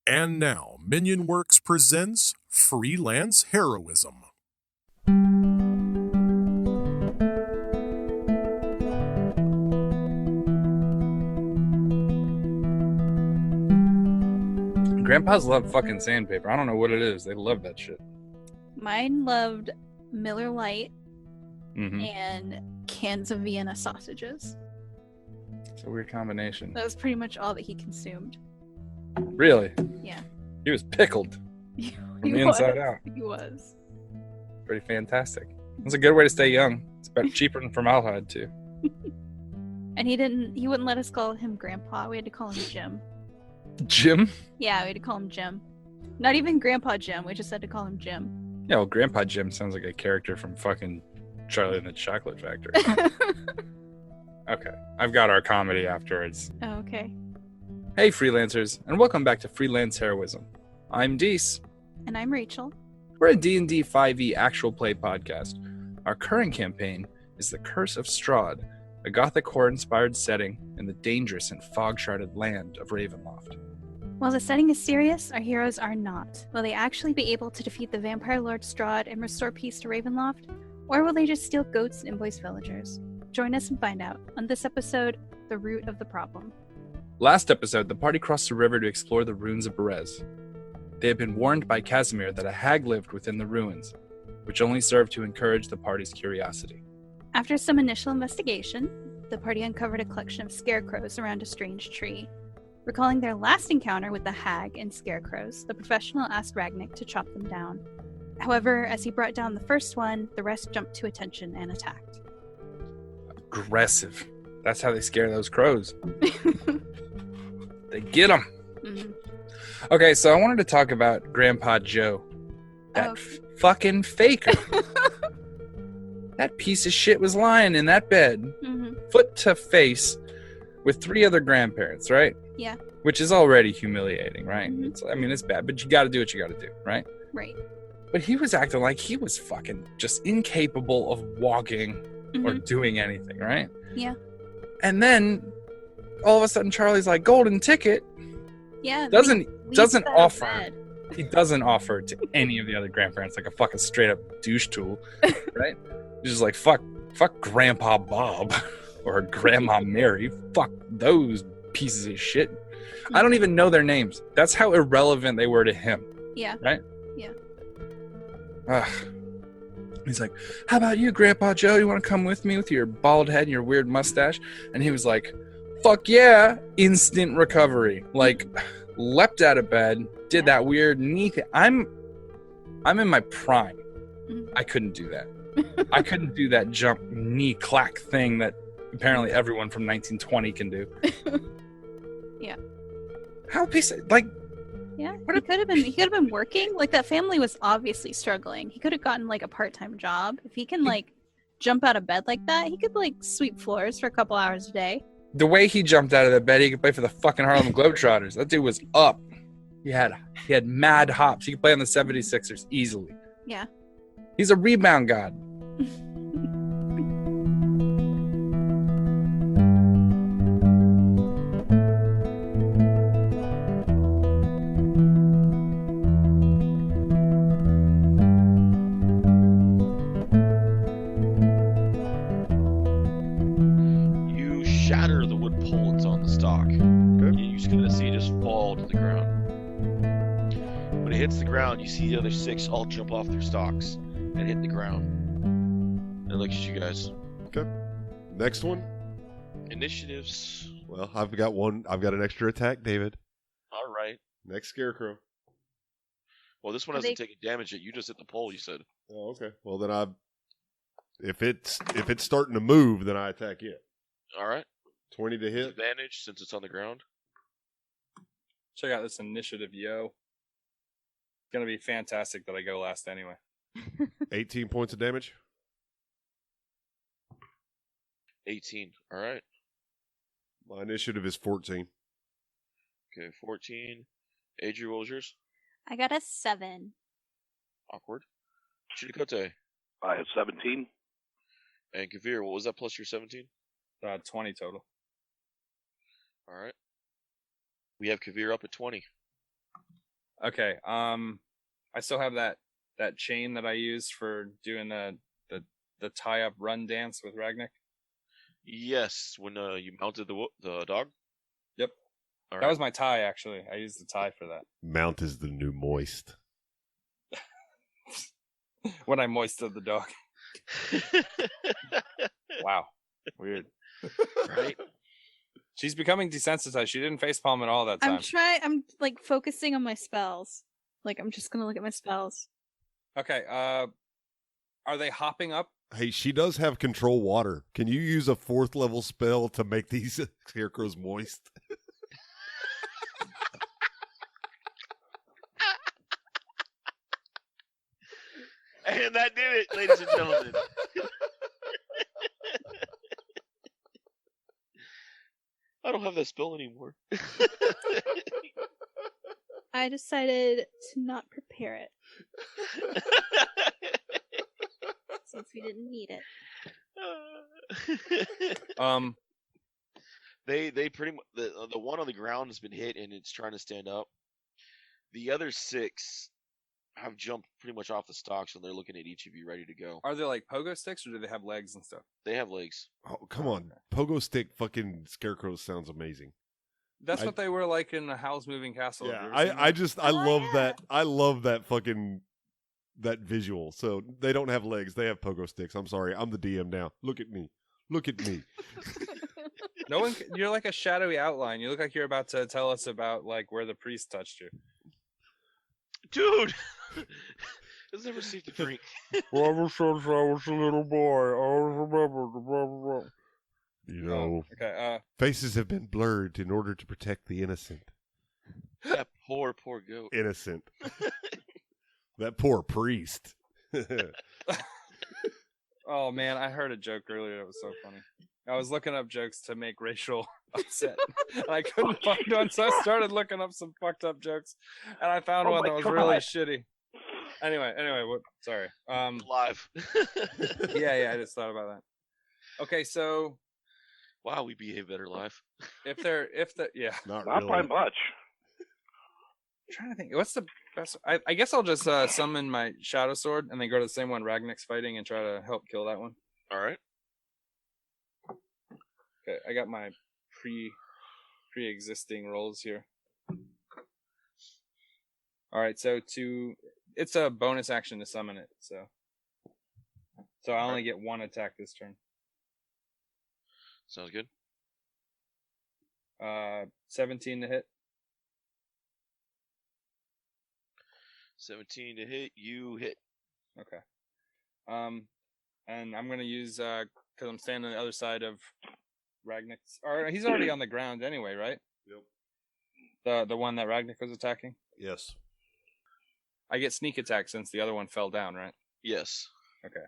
And now, Minion Works presents Freelance Heroism. Grandpas love fucking sandpaper. I don't know what it is. They love that shit. Mine loved Miller Lite Mm-hmm. and cans of Vienna sausages. It's a weird combination. That was pretty much all that he consumed. Really? Yeah. He was pickled He from the inside out. He was. Pretty fantastic. It's a good way to stay young. It's better, cheaper than formaldehyde too. And he wouldn't let us call him Grandpa. We had to call him Jim. Jim? Yeah, we had to call him Jim. Not even Grandpa Jim. We just had to call him Jim. Yeah, well, Grandpa Jim sounds like a character from fucking Charlie and the Chocolate Factory. Okay, I've got our comedy afterwards. Oh, okay. Hey, freelancers, and welcome back to Freelance Heroism. I'm Deese. And I'm Rachel. We're a D&D 5e actual play podcast. Our current campaign is The Curse of Strahd, a gothic horror-inspired setting in the dangerous and fog-shrouded land of Ravenloft. While the setting is serious, our heroes are not. Will they actually be able to defeat the vampire lord Strahd and restore peace to Ravenloft? Or will they just steal goats and invoice villagers? Join us and find out. On this episode, The Root of the Problem. Last episode, the party crossed the river to explore the ruins of Berez. They had been warned by Casimir that a hag lived within the ruins, which only served to encourage the party's curiosity. After some initial investigation, the party uncovered a collection of scarecrows around a strange tree. Recalling their last encounter with the hag and scarecrows, the professional asked Ragnick to chop them down. However, as he brought down the first one, the rest jumped to attention and attacked. Aggressive. That's how they scare those crows. They get them. Mm-hmm. Okay, so I wanted to talk about Grandpa Joe. That fucking faker. That piece of shit was lying in that bed, foot to face, with 3 other grandparents, right? Yeah. Which is already humiliating, right? Mm-hmm. It's bad, but you got to do what you got to do, right? Right. But he was acting like he was fucking just incapable of walking or doing anything, right? Yeah. And then all of a sudden, Charlie's like, "Golden ticket." Yeah. Doesn't offer. Bed. He doesn't offer to any of the other grandparents like a fucking straight up douche tool, right? He's just like, fuck Grandpa Bob or Grandma Mary. Fuck those pieces of shit. I don't even know their names. That's how irrelevant they were to him. Yeah. Right? Yeah. He's like, "How about you, Grandpa Joe? You want to come with me with your bald head and your weird mustache?" And he was like, "Fuck yeah." Instant recovery. Like, leapt out of bed, did that weird knee thing. I'm in my prime. I couldn't do that. I couldn't do that jump knee clack thing that apparently everyone from 1920 can do. Yeah. How piece of, like, yeah, he could have been working. Like, that family was obviously struggling. He could have gotten like a part-time job. If he can like jump out of bed like that, he could like sweep floors for a couple hours a day. The way he jumped out of the bed, he could play for the fucking Harlem Globetrotters. That dude was up. He had mad hops. He could play on the 76ers easily. Yeah. He's a rebound god. You shatter the wood pole that's on the stalk. Okay. You just kind of see it just fall to the ground. When it hits the ground, you see the other 6 all jump off their stalks and hit the ground. And it looks at you guys. Okay. Next one. Initiatives. Well, I've got one. I've got an extra attack, David. All right. Next scarecrow. Well, this one hasn't taken damage yet. You just hit the pole, you said. Oh, okay. Well, then if it's starting to move, then I attack it. All right. 20 to hit. Advantage since it's on the ground. Check out this initiative, yo. It's gonna be fantastic that I go last anyway. 18 points of damage. 18. All right. My initiative is 14. Okay, 14. Adri, what was yours? I got a 7. Awkward. Chidikote. I have 17. And Kavir, what was that plus your 17? 20 total. All right. We have Kavir up at 20. Okay. I still have that chain that I used for doing the tie up run dance with Ragnick. Yes, when you mounted the dog. Yep. All That right. was my tie, actually. I used the tie for that. Mount is the new moist. When I moisted the dog. Wow. Weird. Right? She's becoming desensitized. She didn't facepalm at all that time. I'm like focusing on my spells. Like I'm just gonna look at my spells. Okay. Are they hopping up? Hey, she does have control water. Can you use a 4th level spell to make these scarecrows moist? And that did it, ladies and gentlemen. I don't have that spell anymore. I decided to not prepare it since we didn't need it. They pretty much the one on the ground has been hit and it's trying to stand up. The other 6 have jumped pretty much off the stalks and they're looking at each of you ready to go. Are they like pogo sticks or do they have legs and stuff? They have legs. Oh, come on. Pogo stick fucking scarecrows sounds amazing. That's what they were like in Howl's Moving Castle. Yeah, Have you ever seen that? I Oh, love yeah. that. I love that fucking that visual. So they don't have legs, they have pogo sticks. I'm sorry. I'm the DM now. Look at me. Look at me. No one. You're like a shadowy outline. You look like you're about to tell us about like where the priest touched you. Dude! It's never safe to drink. Ever since I was a little boy, I always remember. You know, Okay. faces have been blurred in order to protect the innocent. That poor goat. Innocent. That poor priest. Oh man, I heard a joke earlier that was so funny. I was looking up jokes to make Rachel upset, and I couldn't find one, so I started looking up some fucked up jokes, and I found one that was really shitty. Anyway, what? Sorry. Live. Yeah, I just thought about that. Okay, so Wow, we behave better live. if the yeah, Not Not by really. much. I'm trying to think. What's the best? I guess I'll just summon my shadow sword and then go to the same one Ragnick's fighting and try to help kill that one. All right. Okay, I got my pre-existing rolls here. All right, so it's a bonus action to summon it, so I only get one attack this turn. Sounds good. 17 to hit. 17 to hit. You hit. Okay. And I'm gonna use because I'm standing on the other side of Ragnick's. Or he's already on the ground anyway, right? Yep. The one that Ragnick was attacking. Yes. I get sneak attack since the other one fell down, right? Yes. Okay.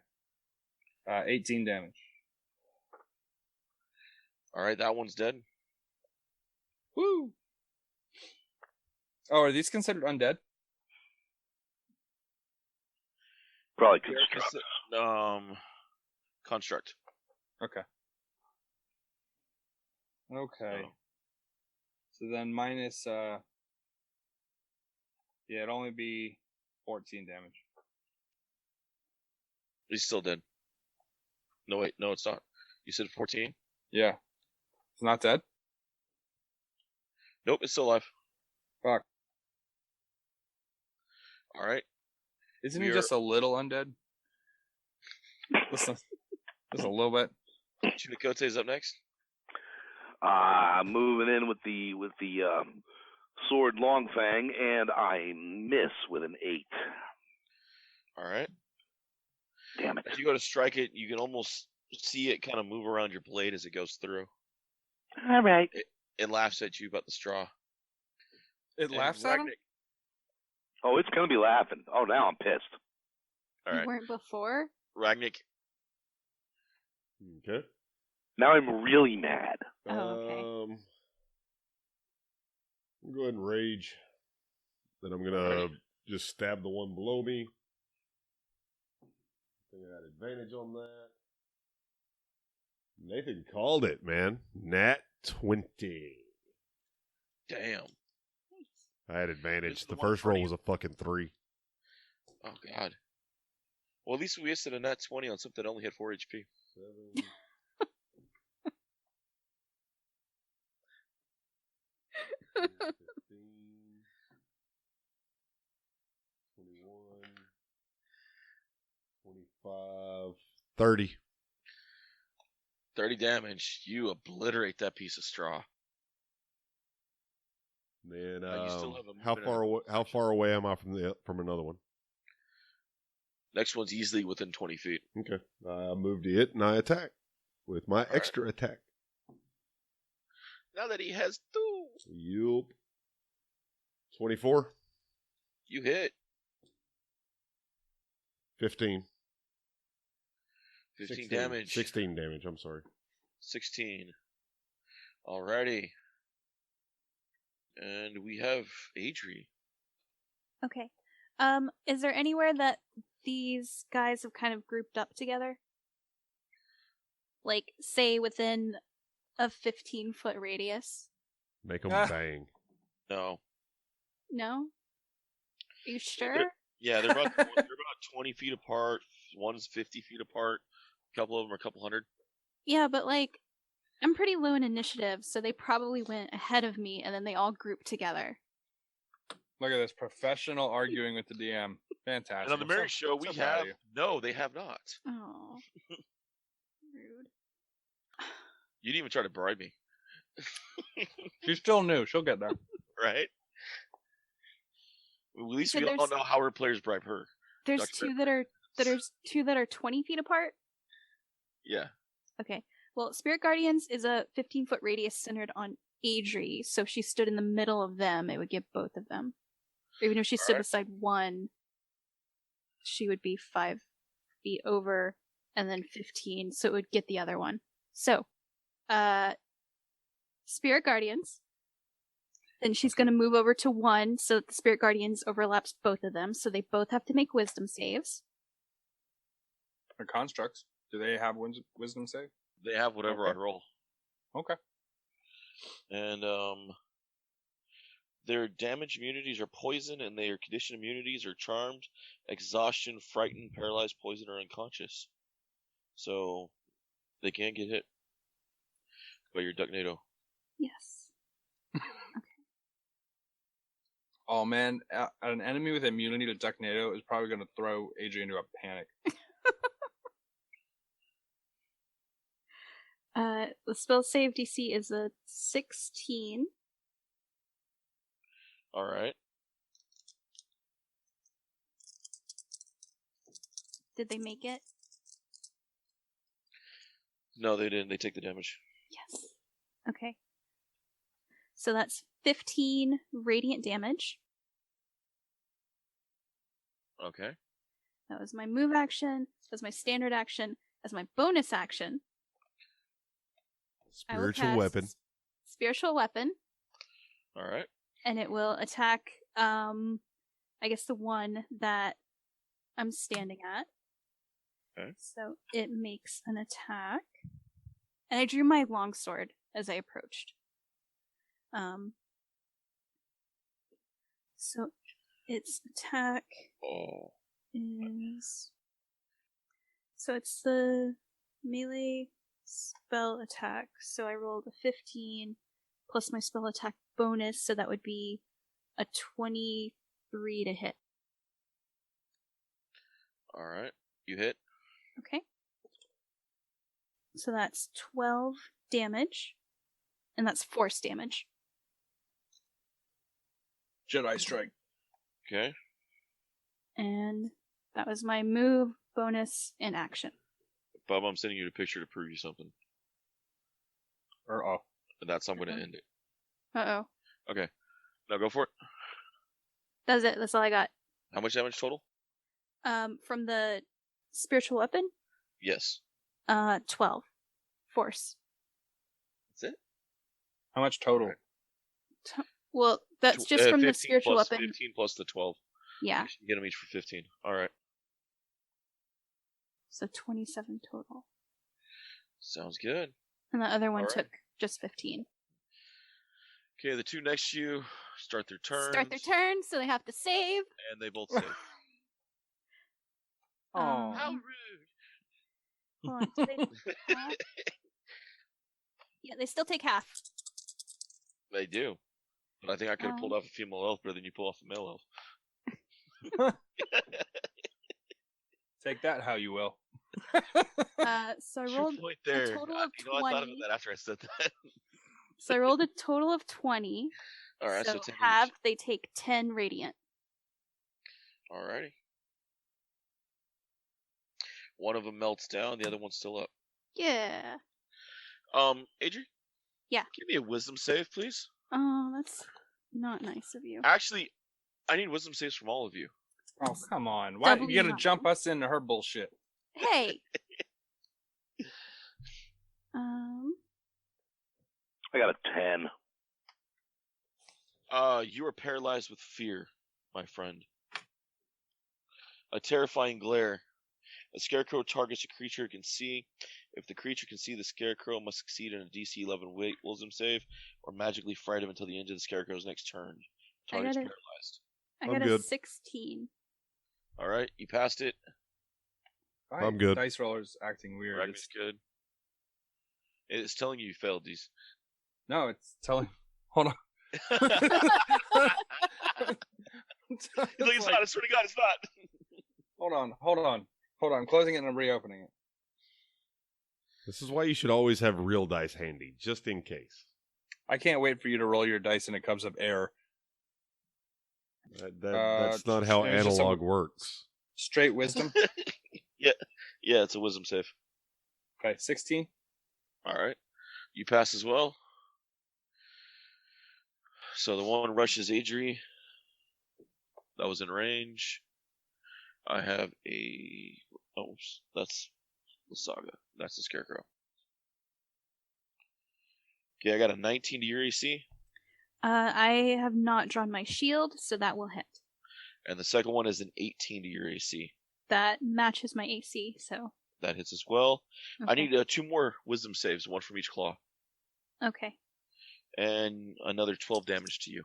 18 damage. All right, that one's dead. Woo! Oh, are these considered undead? Probably They're construct. construct. Okay. Okay. So, So then minus yeah, it'd only be 14 damage. he's still dead. No, wait. No, it's not. You said 14? Yeah. It's not dead? Nope, it's still alive. Fuck. All right. Isn't We he are- just a little undead? Listen, just a little bit. Chimicote's up next. Moving in with the sword long fang, and I miss with an 8. All right. Damn it! As you go to strike it, you can almost see it kind of move around your blade as it goes through. All right. It laughs at you about the straw. It And laughs at him? Ragnick- Oh, it's gonna be laughing. Oh, now I'm pissed. All You right. weren't before? Ragnick, Okay. Now I'm really mad. Oh, okay. I'll go ahead and rage. Then I'm gonna just stab the one below me. I think I had advantage on that. Nathan called it, man. Nat 20. damn. I had advantage. This is The the one first in front roll of was a fucking 3. Oh God. Well, at least we wasted a nat 20 on something that only had 4 HP. 7. 15, 21, 25, 30. 30 damage. You obliterate that piece of straw. Then You still have a how movement far and a away? How far away am I from another one? Next one's easily within 20 feet. Okay, I moved it and I attack with my right. extra attack. Now that he has 2. Yup. 24. You hit. 15. 15 16. damage. 16 damage. I'm sorry. 16. Alrighty. And we have Adri. Okay. Is there anywhere that these guys have kind of grouped up together? Like, say, within a 15-foot radius? Make them bang. No. No? Are you sure? They're about 20 feet apart. One's 50 feet apart. A couple of them are a couple hundred. Yeah, but like, I'm pretty low in initiative, so they probably went ahead of me, and then they all grouped together. Look at this professional arguing with the DM. Fantastic. And on the marriage show, we have... No, they have not. Oh. Rude. You didn't even try to bribe me. She's still new. She'll get there. Right? At least So we all there's- know how her players bribe her. There's Dr. two that are 20 feet apart? Yeah. Okay. Well, Spirit Guardians is a 15-foot radius centered on Adri, so if she stood in the middle of them, it would give both of them. Or even if she stood Alright. beside one, she would be 5 feet over, and then 15, so it would get the other one. So, Spirit Guardians. Then she's going to move over to 1, so that the Spirit Guardians overlaps both of them, so they both have to make wisdom saves. Or constructs. Do they have wisdom save? They have whatever Okay. on roll. Okay. And their damage immunities are poison, and their condition immunities are charmed, exhaustion, frightened, paralyzed, poison, or unconscious. So they can get hit by your Ducknado. Yes. Oh man, an enemy with immunity to Ducknado is probably going to throw Adrian into a panic. The spell save DC is a 16. All right. Did they make it? No, they didn't. They take the damage. Yes. Okay. So that's 15 radiant damage. Okay. That was my move action. That was my standard action. As my bonus action, I will Spiritual cast weapon. Spiritual weapon, All right. and it will attack. I guess the one that I'm standing at. Okay. So it makes an attack, and I drew my longsword as I approached. So its attack Oh. is. So it's the melee spell attack. So I rolled a 15 plus my spell attack bonus, so that would be a 23 to hit. All right. You hit. Okay. So that's 12 damage, and that's force damage. Jedi strike. Okay. And that was my move, bonus, and action. Bob, I'm sending you a picture to prove you something. Or And that's how I'm going to Okay. end it. Uh-oh. Okay. Now go for it. That's it. That's all I got. How much damage total? From the spiritual weapon, Yes. 12. Force. That's it? how much total? Alright. Well, that's just from the 15 spiritual plus, weapon. 15 plus the 12. Yeah. You should get them each for 15. All right. So 27 total. Sounds good. And the other one Alright. took just 15. Okay, the two next to you start their turn. Start their turn, so they have to save. And they both save. Oh. How rude. Hold on, do they take half? Yeah, they still take half. They do. But I think I could have pulled off a female elf better than you pull off a male elf. Take that how you will. So I True rolled point there. a total of I thought of 20. that after I said that. So I rolled a total of 20. All right, so 10 half, each. they take 10 radiant. Alrighty. One of them melts down, the other one's still up. Yeah. Adri? Yeah. Give me a wisdom save, please. Oh, that's not nice of you. Actually, I need wisdom saves from all of you. Oh, come on. Why Doubly you gotta mine. jump us into her bullshit? Hey. I got a 10. You are paralyzed with fear, my friend. A terrifying glare. A scarecrow targets a creature it can see. If the creature can see the scarecrow, must succeed in a DC 11 wisdom save, or magically fright him until the end of the scarecrow's next turn. Target's paralyzed. I I'm got a good. 16. All right, you passed it. I'm good. Dice roller's acting weird. Ragnar's good. It's telling you failed these. No, it's telling. Hold on. He's like, it's not. I swear to God, it's not. Hold on. I'm closing it and I'm reopening it. This is why you should always have real dice handy, just in case. I can't wait for you to roll your dice and it comes up error. That's not how there's just analog works. Straight wisdom. Yeah, it's a wisdom save. Okay, 16. All right, you pass as well. So the one rushes Adri. That was in range. I have a. Oh, that's the saga. That's the scarecrow. Okay, I got a 19 to your AC. I have not drawn my shield, so that will hit. And the second one is an 18 to your AC. That matches my AC, so. That hits as well. Okay. I need 2 more wisdom saves, one from each claw. Okay. And another 12 damage to you.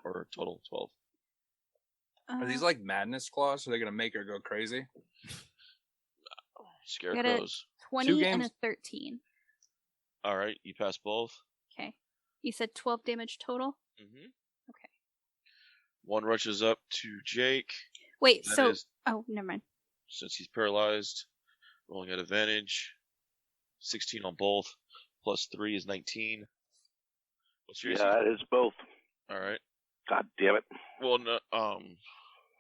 Or a total of 12. Are these like madness claws? Are they gonna make her go crazy? Scarecrows. 20 and a 13. Alright, you pass both. Okay. You said 12 damage total? Mm-hmm. Okay. One rushes up to Jake. Wait, That so. is- Oh, never mind. Since he's paralyzed, rolling at advantage. 16 on both. Plus 3 is 19. What's your AC? Yeah, it is both. Alright. God damn it. Well, no,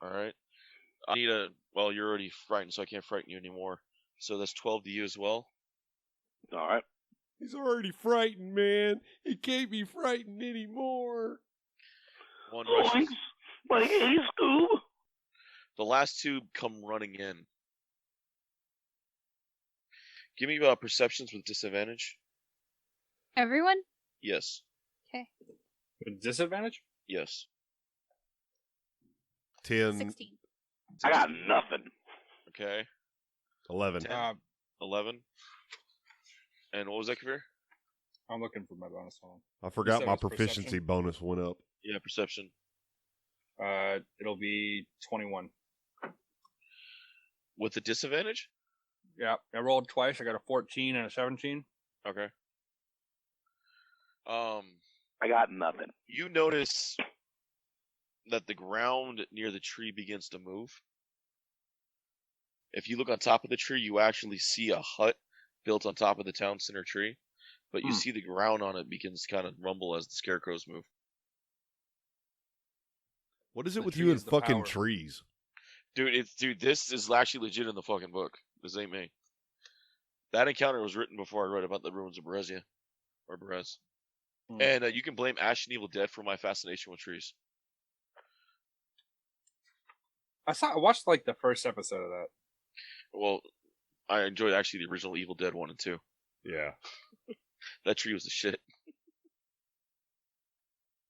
alright. I need a. Well, you're already frightened, so I can't frighten you anymore. So that's 12 to you as well. All right. He's already frightened, man. He can't be frightened anymore. One Oh, rushes. my hey, Scoob. The last 2 come running in. Give me perceptions with disadvantage. Everyone? Yes. Okay. With disadvantage? Yes. 10, 16. I got nothing. Okay. 11. 10. 11. And what was that, Kavir? I'm looking for my bonus one. I forgot said my it was proficiency perception? bonus went up. Yeah, perception. It'll be 21. With the disadvantage? Yeah, I rolled twice. I got a 14 and a 17. Okay. I got nothing. You notice that the ground near the tree begins to move. If you look on top of the tree, you actually see a hut built on top of the town center tree, but you see the ground on it begins to kind of rumble as the scarecrows move. What is it The with tree you and is the fucking power. trees? Dude, this is actually legit in the fucking book. This ain't me. That encounter was written before I read about the ruins of Berezia. Or Berez. And you can blame Ash and Evil Dead for my fascination with trees. I watched like the first episode of that. Well, I enjoyed actually the original Evil Dead 1 and 2. Yeah. That tree was the shit.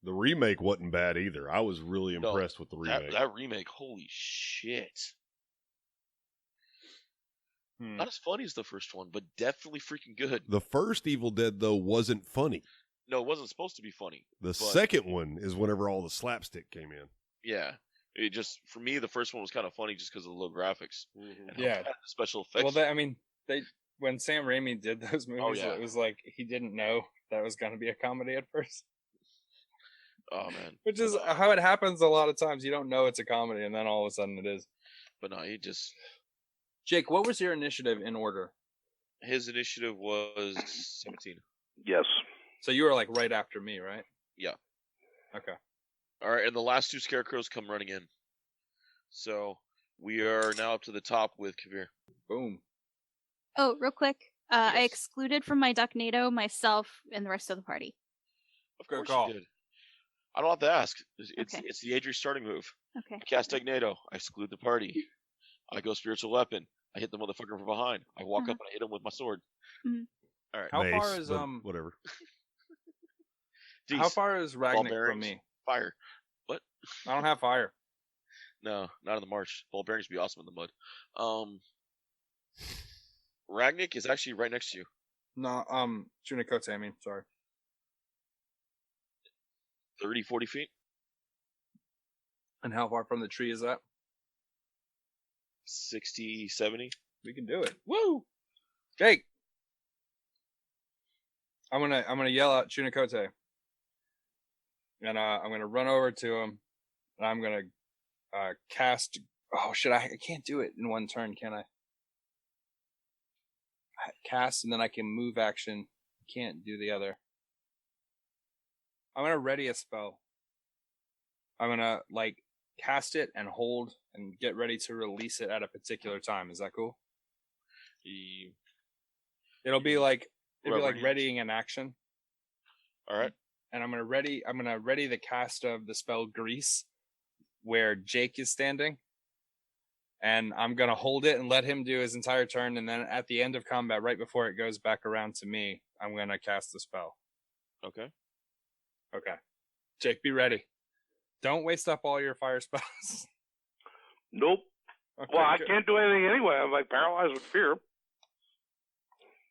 The remake wasn't bad either. I was really No, impressed with the remake. That remake, holy shit. Not as funny as the first one, but definitely freaking good. The first Evil Dead, though, wasn't funny. No, it wasn't supposed to be funny. The second one is whenever all the slapstick came in. Yeah. It just, for me, the first one was kind of funny just because of the low graphics. And how Yeah. bad the special effects. Well, when Sam Raimi did those movies, yeah. it was like he didn't know that was going to be a comedy at first. Oh, man. Which is how it happens a lot of times. You don't know it's a comedy, and then all of a sudden it is. But no, he just... Jake, what was your initiative in order? His initiative was 17. Yes. So you were like right after me, right? Yeah. Okay. All right, and the last 2 scarecrows come running in. So we are now up to the top with Kavir. Boom. Oh, real quick. I Yes. excluded from my Ducknado myself and the rest of the party. Of Good course call. you did. I don't have to ask. It's Okay. the Adri starting move. Okay. I cast Ducknado. I exclude the party. I go spiritual weapon. I hit the motherfucker from behind. I walk up and I hit him with my sword. Mhm. All right. How Mace, far is but whatever. How far is Ragnick from bearings. me? Fire. What? I don't have fire. No, not in the march. Ball bearings would be awesome in the mud. Ragnick is actually right next to you. No, Junikote, I mean, sorry. 30, 40 feet. And how far from the tree is that? 60, 70. We can do it. Woo! Jake! I'm gonna yell out Junikote. And I'm gonna run over to him, and I'm gonna cast. Oh shit! I can't do it in one turn, can I? Cast, and then I can move action. Can't do the other. I'm gonna ready a spell. I'm gonna cast it and hold and get ready to release it at a particular time. Is that cool? It'll be like readying an action. All right. And I'm gonna ready the cast of the spell Grease where Jake is standing. And I'm gonna hold it and let him do his entire turn, and then at the end of combat, right before it goes back around to me, I'm gonna cast the spell. Okay. Okay. Jake, be ready. Don't waste up all your fire spells. Nope. Okay, Well, I good. can't do anything anyway. I'm like paralyzed with fear.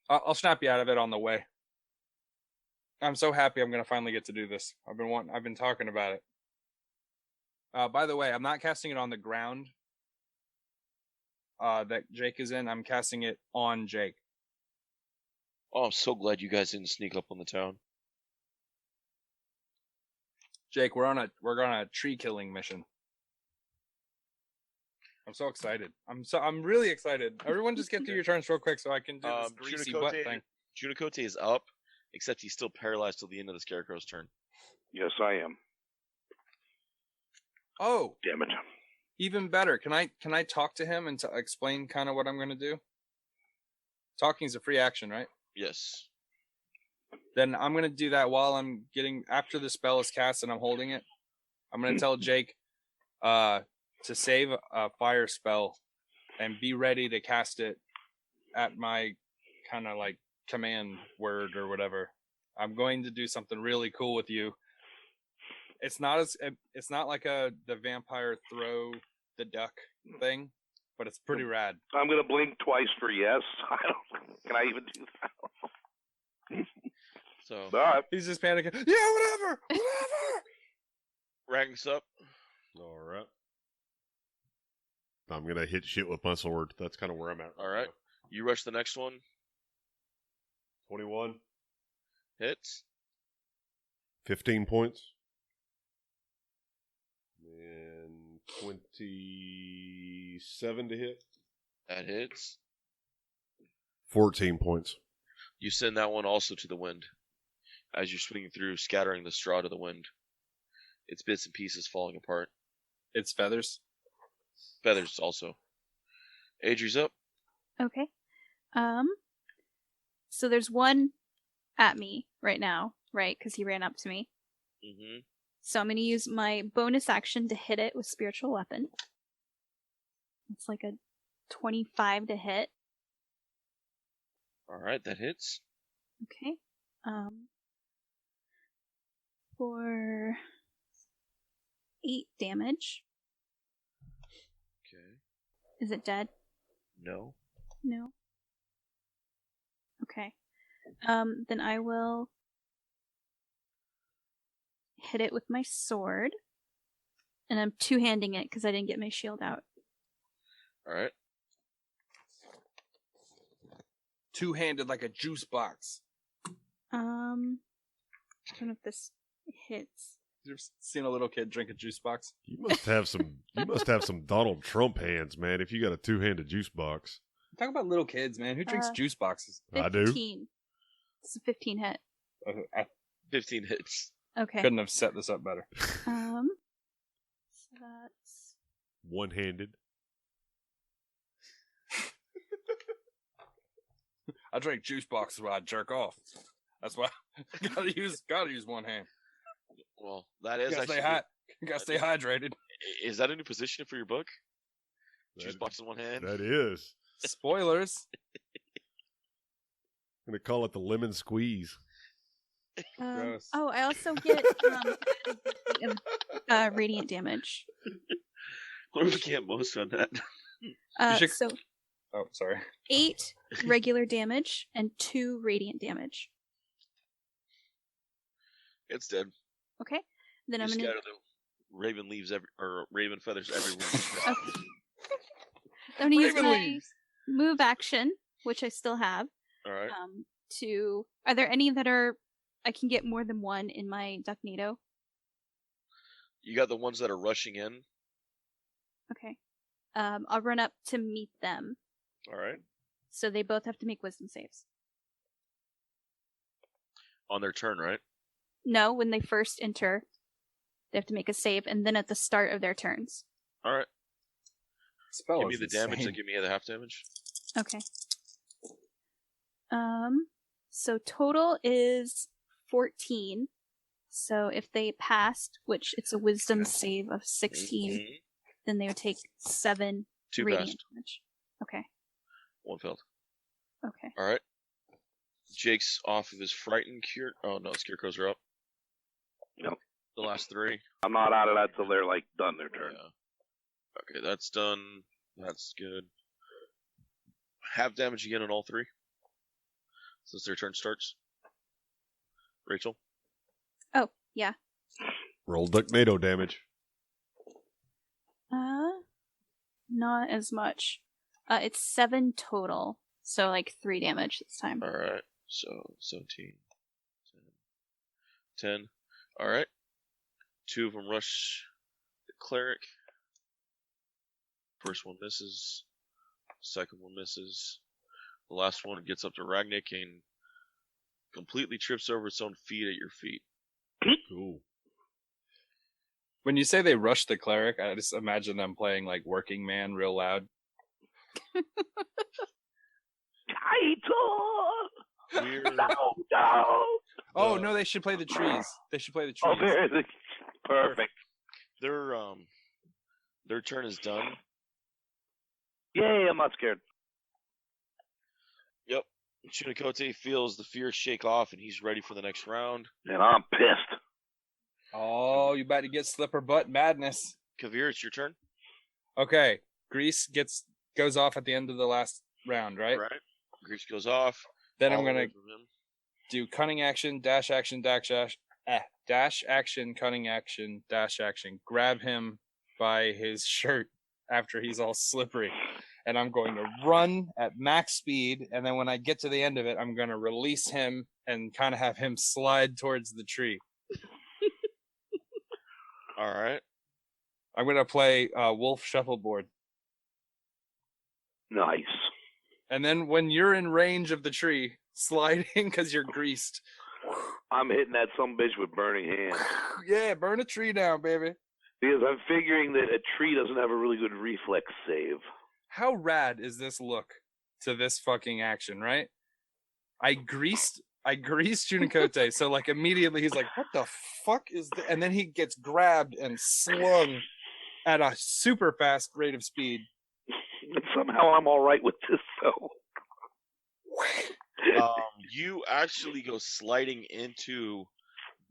I'll snap you out of it on the way. I'm so happy I'm gonna finally get to do this. I've been talking about it. By the way, I'm not casting it on the ground that Jake is in. I'm casting it on Jake. Oh, I'm so glad you guys didn't sneak up on the town. Jake, we're on a tree killing mission. I'm so excited. I'm really excited. Everyone just get through your turns real quick so I can do this greasy butt thing. Junikote is up, except he's still paralyzed till the end of the Scarecrow's turn. Yes, I am. Oh, Damn it. even better. Can I talk to him and explain kind of what I'm going to do? Talking is a free action, right? Yes. Then I'm going to do that while I'm after the spell is cast and I'm holding it. I'm going to tell Jake to save a fire spell and be ready to cast it at my kind of command word or whatever. I'm going to do something really cool with you. It's not like the vampire throw the duck thing, but it's pretty rad. I'm going to blink twice for yes. Can I even do that? So All right. He's just panicking. Yeah, whatever. Ragnar's up. All right. I'm going to hit shit with my sword. That's kind of where I'm at. All right. You rush the next one. 21. Hits. 15 points. And 27 to hit. That hits. 14 points. You send that one also to the wind. As you're swinging through, scattering the straw to the wind. Its bits and pieces falling apart. It's feathers. Feathers also. Adri's up. Okay. So there's one at me right now, right? Because he ran up to me. Mm-hmm. So I'm going to use my bonus action to hit it with spiritual weapon. It's like a 25 to hit. All right, that hits. Okay. For 8 damage. Okay. Is it dead? No. No. Okay. Then I will hit it with my sword. And I'm two-handing it because I didn't get my shield out. All right. Two-handed like a juice box. I don't know if this hits. You ever seen a little kid drink a juice box? You must have some Donald Trump hands, man, if you got a two-handed juice box. Talk about little kids, man. Who drinks juice boxes? 15. I do. It's a 15 hit. 15 hits. Okay. Couldn't have set this up better. So that's One-handed. I drink juice boxes while I jerk off. That's why gotta use one hand. Well, that is Gotta actually. stay hot. Gotta stay hydrated. Is that a new position for your book? Juice box in one hand. That is. Spoilers. I'm going to call it the lemon squeeze. Gross. Oh, I also get radiant damage. What if we can't most on that? should- So Oh, sorry. 8 regular damage and 2 radiant damage. It's dead. Okay. Then You I'm gonna. scatter the raven leaves raven feathers everywhere. Okay. I'm gonna use Raven my leaves. move action, which I still have. All right. To are there any that are I can get more than one in my Ducknado? You got the ones that are rushing in. Okay. I'll run up to meet them. All right. So they both have to make wisdom saves. On their turn, right? No, when they first enter, they have to make a save, and then at the start of their turns. All right. Spell Give me is the damage insane. and give me the half damage. Okay. So total is 14. So if they passed, which it's a wisdom save of 16, Mhm. then they would take 7 Two radiant passed. damage. Okay. One failed. Okay. All right. Jake's off of his frightened cure. Oh no, scarecrows are up. Yep. The last 3. I'm not out of that till they're like done their turn. Yeah. Okay, that's done. That's good. Half damage again on all 3. Since their turn starts. Rachel. Oh, yeah. Roll Ducknado damage. Not as much. It's 7 total. So like 3 damage this time. All right. So 17, 10. All right. 2 of them rush the cleric. First one misses. Second one misses. The last one gets up to Ragnik and completely trips over its own feet at your feet. Cool. When you say they rush the cleric, I just imagine them playing like Working Man real loud. Kaito! We're No! Oh no, they should play the trees. They should play the Oh, trees. there's perfect. their turn is done. Yay, I'm not scared. Yep. Chunikote feels the fear shake off and he's ready for the next round. And I'm pissed. Oh, you about to get slipper butt madness. Kavir, it's your turn. Okay, Grease goes off at the end of the last round, right? Right. Grease goes off. Then I'm all gonna away from him. do cunning action, dash action, dash action, cunning action, dash action. Grab him by his shirt after he's all slippery. And I'm going to run at max speed. And then when I get to the end of it, I'm going to release him and kind of have him slide towards the tree. All right. I'm going to play Wolf Shuffleboard. Nice. And then when you're in range of the tree, sliding because you're greased. I'm hitting that sumbitch with burning hands. Yeah, burn a tree down, baby. Because I'm figuring that a tree doesn't have a really good reflex save. How rad is this look to this fucking action, right? I greased Junikote, so like immediately he's like, what the fuck is that? And then he gets grabbed and slung at a super fast rate of speed. And somehow I'm all right with this, though. You actually go sliding into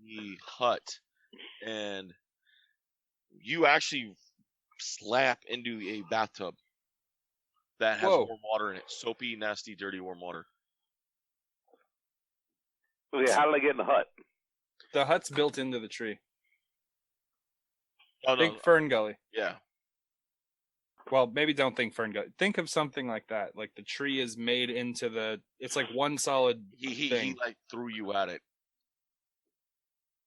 the hut, and you actually slap into a bathtub that has Whoa. warm water in it. Soapy, nasty, dirty warm water. Okay, how did I get in the hut? The hut's built into the tree. Oh no. Think Fern Gully. Yeah. Well, maybe don't think Fern Gully. Think of something like that. Like the tree is made into the. It's like one solid He thing. like threw you at it.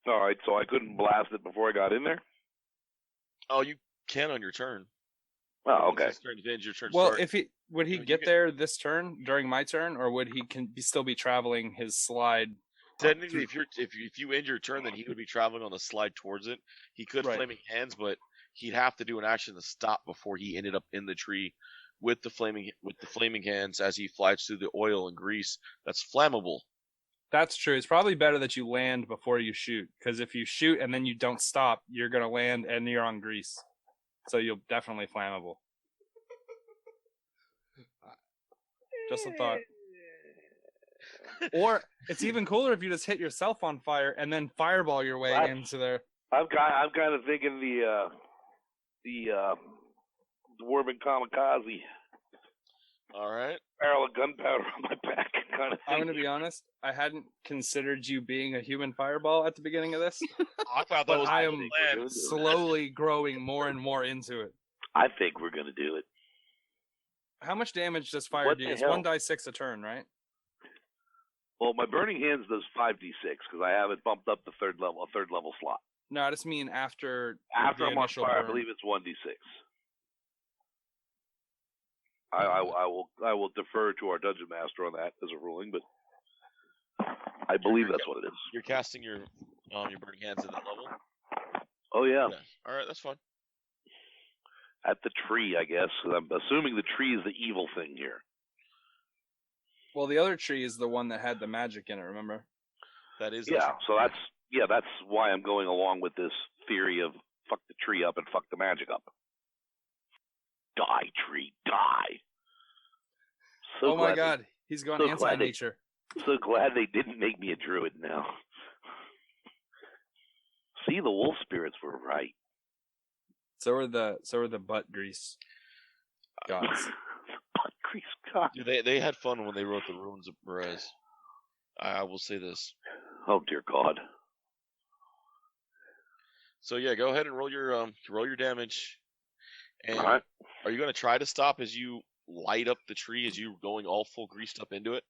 All right, so I couldn't blast it before I got in there? Oh, you can on your turn. Oh, okay. It's his turn to end your turn. Well, start. if he would he You get can- there this turn during my turn, or would he still be traveling his slide? Technically, if you end your turn, then he would be traveling on the slide towards it. He could Right. flaming hands, but he'd have to do an action to stop before he ended up in the tree with the flaming hands as he flies through the oil and grease that's flammable. That's true. It's probably better that you land before you shoot, because if you shoot and then you don't stop, you're gonna land and you're on grease, so you'll definitely flammable. Just a thought. Or it's even cooler if you just hit yourself on fire and then fireball your way into there. I'm kind of thinking the dwarven kamikaze All right. barrel of gunpowder on my back kind of thing. I'm gonna be honest. I hadn't considered you being a human fireball at the beginning of this, I thought that but was I the am plan. slowly growing more and more into it. I think we're gonna do it. How much damage does fire What do? the It's hell? 1d6 a turn, right? Well, my burning hands does 5d6 because I have it bumped up to third level slot. No, I just mean after After the I'm on initial fire, I burn. believe it's 1d6. I will defer to our dungeon master on that as a ruling, but I believe that's what it is. You're casting your burning hands at that level. Oh yeah, All right, that's fine. at the tree, I guess. 'Cause I'm assuming the tree is the evil thing here. Well, the other tree is the one that had the magic in it, remember? That is Yeah, so that's why I'm going along with this theory of fuck the tree up and fuck the magic up. Die, tree, die. So Oh my glad god, he's gone so glad they- anti-nature. So glad they didn't make me a druid now. See, the wolf spirits were right. So are the butt grease gods. Butt grease god. They had fun when they wrote the runes of Perez. I will say this. Oh dear God. So yeah, go ahead and roll your damage. And All right. are you going to try to stop as you light up the tree as you going all full greased up into it?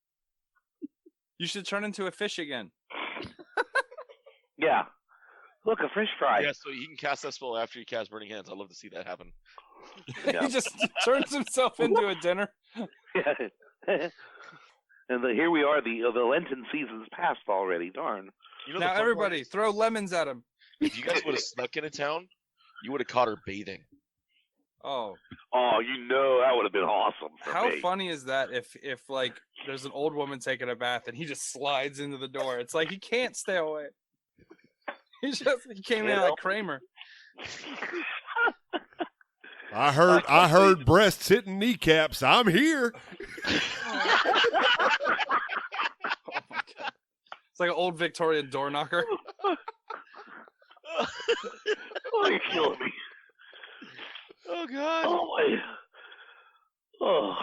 You should turn into a fish again. Yeah. Look, a fish fry. Yeah, so he can cast that spell after you cast Burning Hands. I'd love to see that happen. Yeah. He just turns himself into a dinner. And here we are. The Lenten season's passed already. Darn. You know, the Now fun part everybody is, throw lemons at him. if you guys would have snuck into town, you would have caught her bathing. Oh, Oh, that would have been awesome. For how me. funny is that if like there's an old woman taking a bath and he just slides into the door. It's like he can't stay away. He came in like Kramer. I heard breasts hitting kneecaps. I'm here. Oh my god. It's like an old Victorian door knocker. Oh, you're killing me. Oh God! Oh my.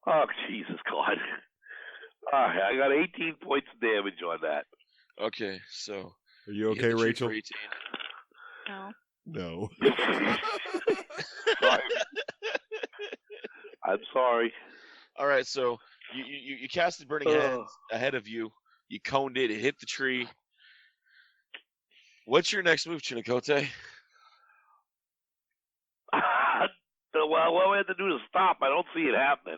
Oh, Jesus God. All right, I got 18 points of damage on that. Okay, so Are you hit okay, the tree Rachel? for 18. No. No. Sorry. I'm sorry. All right, so you casted Burning Hands ahead of you. You coned it. It hit the tree. What's your next move, Chinakote? Well, what we have to do to stop? I don't see it happening.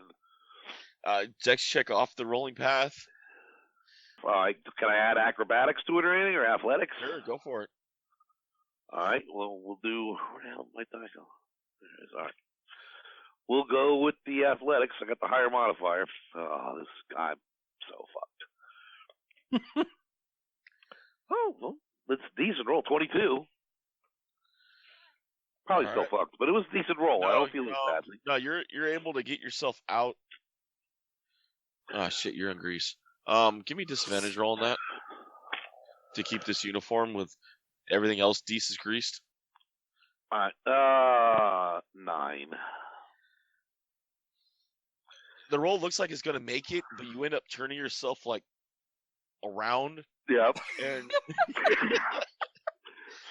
Dex check off the rolling path. Can I add acrobatics to it or anything, or athletics? Sure, go for it. All right. Well, we'll do. Where the hell did my die go? There it is. All right. We'll go with the athletics. I got the higher modifier. Oh, I'm so fucked. Oh, well, it's a decent roll. 22. Probably All still right. fucked, but it was a decent roll. I don't feel as badly. No, you're able to get yourself out. Ah, shit, you're in grease. Give me disadvantage roll on that to keep this uniform with everything else decent greased. All right. 9. The roll looks like it's gonna make it, but you end up turning yourself like around, Yep. and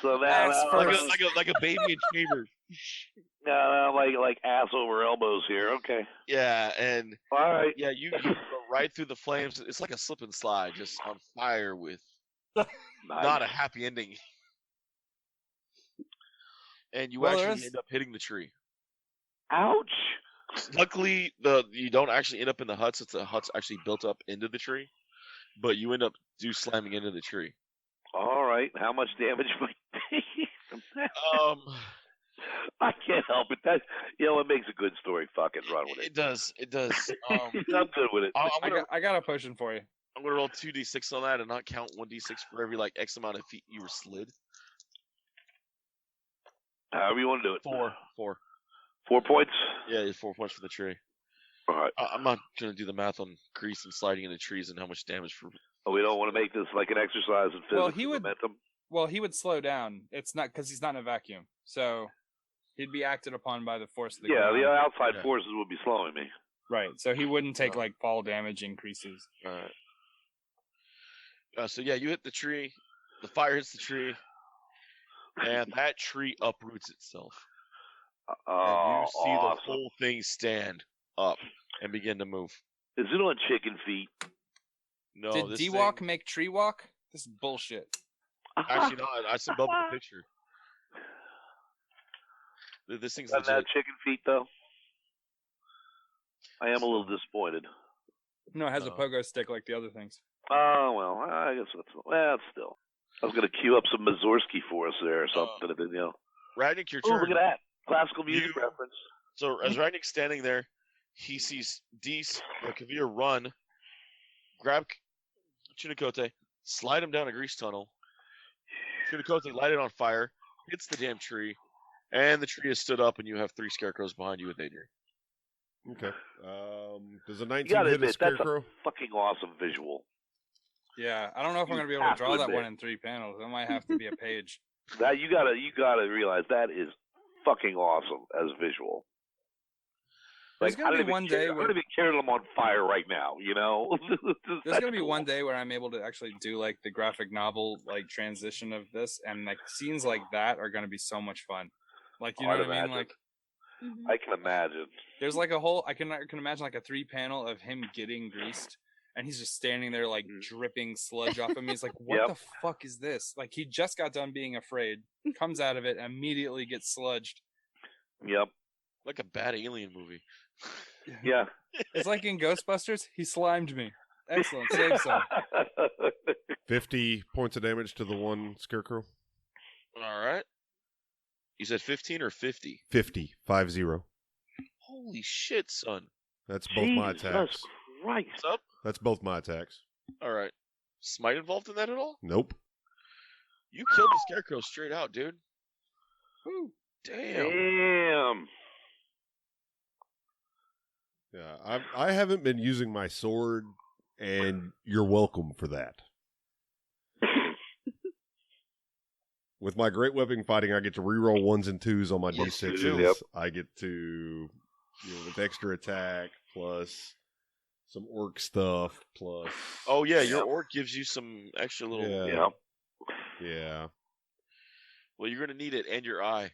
So now, Ass first. like a baby in chambers. like ass over elbows here. Okay. Yeah, and All right. yeah, you go right through the flames. It's like a slip and slide, just on fire with Nice. not a happy ending. And you actually end up hitting the tree. Ouch. Luckily, you don't actually end up in the huts. The hut's actually built up into the tree, but you end up slamming into the tree. All right. How much damage might be? I can't help it. That it makes a good story. Fucking run with it. It does. I'm good with it. I got a potion for you. I'm gonna roll 2d6 on that and not count 1d6 for every X amount of feet you were slid. However you want to do it. 4. 4 points? Yeah, it's 4 points for the tree. All right. I'm not going to do the math on grease and sliding into trees and how much damage for... Oh, we don't want to make this like an exercise in physics momentum? Well, he would slow down. It's not because he's not in a vacuum. So he'd be acted upon by the force of the ground. The outside forces would be slowing me. Right. So he wouldn't take fall damage increases. All right. So, you hit the tree. The fire hits the tree. And that tree uproots itself. And you see the whole thing stand up and begin to move. Is it on chicken feet? No. Did D-Walk make tree walk? This is bullshit. Actually, no. I sent Bubba the picture. This thing's legit. That chicken feet, though? I am a little disappointed. No, it has a pogo stick like the other things. Oh, well, I guess that's still. I was going to cue up some Mazursky for us there or something. Ragnick, your turn. Oh, look at that. Classical music reference. So as Ragnick's standing there, he sees Dees or Kavir run, grab Chunikote, slide him down a grease tunnel. Chunikote light it on fire, hits the damn tree, and the tree has stood up, and you have 3 scarecrows behind you with Adrian. Okay. Does a 19 hit a scarecrow? That's a fucking awesome visual. Yeah, I don't know if I'm going to be able to draw that one in 3 panels. It might have to be a page. That you gotta realize that is fucking awesome as visual. There's gonna be one day I'm gonna be carrying them on fire right now. There's gonna be one day where I'm able to actually do the graphic novel transition of this, and scenes like that are gonna be so much fun. You know what I mean? I can imagine. There's a whole I can imagine a 3-panel of him getting greased. And he's just standing there dripping sludge off him. He's like, what the fuck is this? He just got done being afraid, comes out of it, and immediately gets sludged. Yep. Like a bad alien movie. Yeah. It's like in Ghostbusters, he slimed me. Excellent. Save some. 50 points of damage to the one scarecrow. All right. You said 15 or 50? 50. 50. Holy shit, son. That's both my attacks. Right. What's up? That's both my attacks. All right. Smite involved in that at all? Nope. You killed the scarecrow straight out, dude. Woo. Damn. Yeah, I haven't been using my sword, and you're welcome for that. With my great weapon fighting, I get to reroll 1s and 2s on my d6s. Yep. I get to, with extra attack plus some orc stuff plus. Oh yeah, your orc gives you some extra little. Yeah. Well, you're gonna need it, and your eye.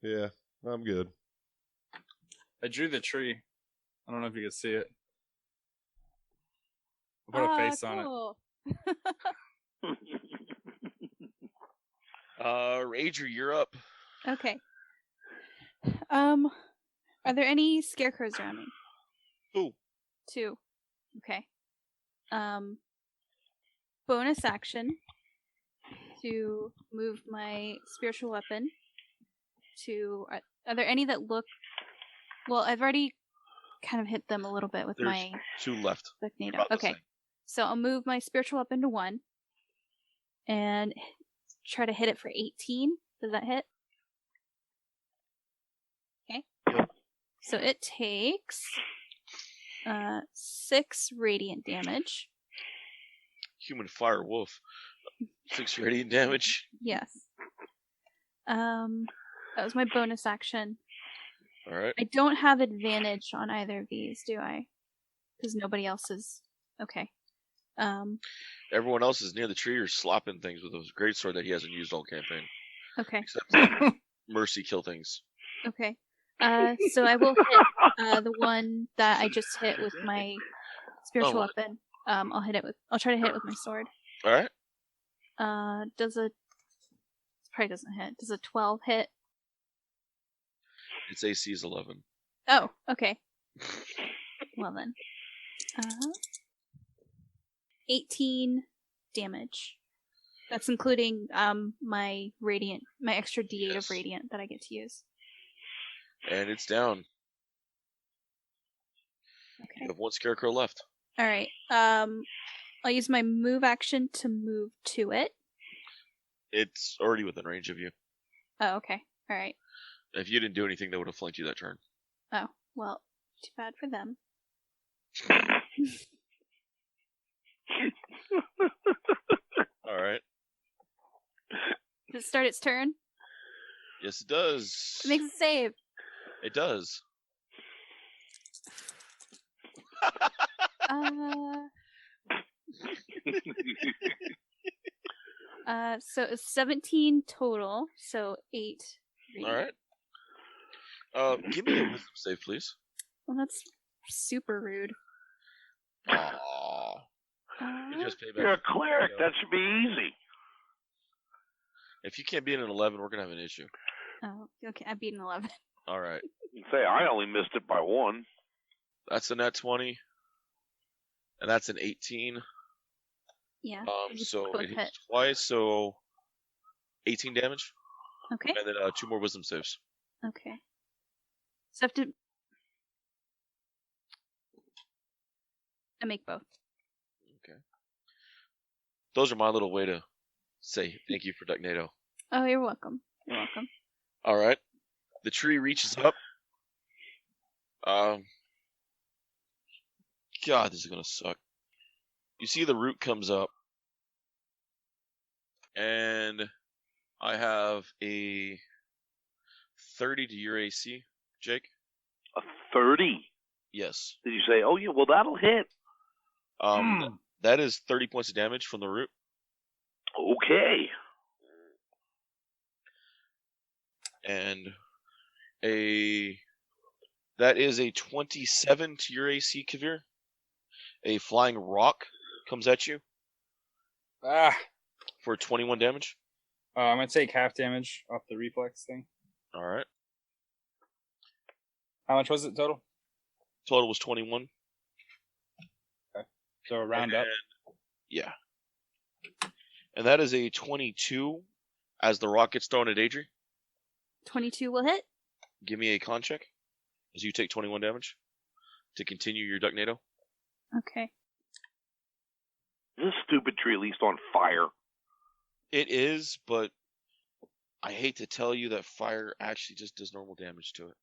Yeah, I'm good. I drew the tree. I don't know if you can see it. I put a face on it. Adri, you're up. Okay. Are there any scarecrows around me? Ooh. 2. Okay. Bonus action to move my spiritual weapon to... Are there any that look... Well, I've already kind of hit them a little bit with There's my... 2 left. Magneto. Okay. So I'll move my spiritual weapon to 1 and try to hit it for 18. Does that hit? Okay. Yep. So it takes 6 radiant damage. Human fire wolf. 6 radiant damage. Yes. That was my bonus action. All right. I don't have advantage on either of these, do I? Because nobody else is... Okay. Everyone else is near the tree or slopping things with a greatsword that he hasn't used all campaign. Okay. Except mercy kill things. Okay. So I will hit the one that I just hit with my spiritual what? weapon. I'll try to hit it with my sword. All right. Probably doesn't hit. Does a 12 hit? Its AC is 11. Oh, okay. Well then. 18 damage. That's including my extra D8 of radiant that I get to use. And it's down. Okay. You have one scarecrow left. All right. I'll use my move action to move to it. It's already within range of you. Oh, okay. All right. If you didn't do anything, they would have flanked you that turn. Oh, well, too bad for them. All right. Does it start its turn? Yes, it does. It makes a save. It does. So it's 17 total, so 8. All right. Give me a wisdom save, please. Well, that's super rude. Aww. You just pay back. You're a cleric. That should be easy. If you can't beat an 11, we're gonna have an issue. Oh, okay. I beat an 11. All right. You can say I only missed it by 1. That's a nat 20, and that's an 18. Yeah. So both it hits hit. twice, so 18 damage, Okay. and then 2 more wisdom saves. Okay. So I have to. I make both. Okay. Those are my little way to say thank you for Ducknado. Oh, you're welcome. You're welcome. All right. The tree reaches up. God, this is gonna suck. You see the root comes up, and I have a 30 to your AC, Jake. A 30? Yes. Did you say, oh, yeah, well, that'll hit? That is 30 points of damage from the root. Okay. And that is a 27 to your AC, Kavir. A flying rock comes at you for 21 damage. I'm gonna take half damage off the reflex thing. All right. How much was it total? Total was 21. So a round up. Yeah. And that is a 22 as the rock gets thrown at Adri. 22 will hit. Give me a con check as you take 21 damage to continue your Ducknado. Okay. Is this stupid tree at least on fire? It is, but I hate to tell you that fire actually just does normal damage to it.